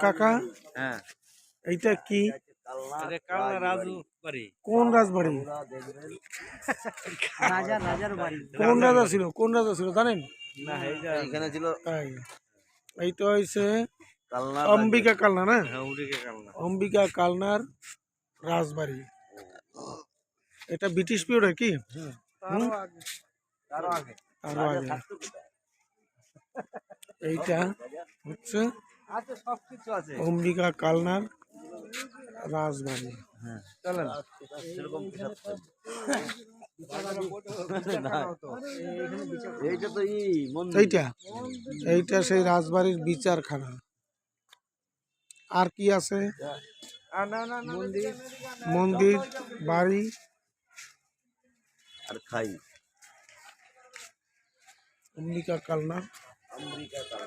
কাকা হ্যাঁ, এইটা কি? এটা কালনা রাজবাড়ি। কোন রাজবাড়ি? রাজার বাড়ি। কোন রাজা ছিল? কোন রাজা ছিল জানেন? না, এইটা এখানে ছিল তাই এইটা হয়েছে কালনা অম্বিকা কালনা না? হ্যাঁ, ওদিকে কালনা। অম্বিকা কালনার রাজবাড়ি। এটা ব্রিটিশ পিরিয়ডের কি? হুম? তারও আগে আরো আগে। এইটা হচ্ছে আছে, সবকিছু আছে। অম্বিকা কালনার রাজবাড়ি। চলেন। সেরকম এইটা তো মন্দির। এইটা এইটা সেই রাজবাড়ির বিচারখানা। আর কি আছে? মন্দির, বাড়ি আর খাই অম্বিকা কালনা। আমেরিকা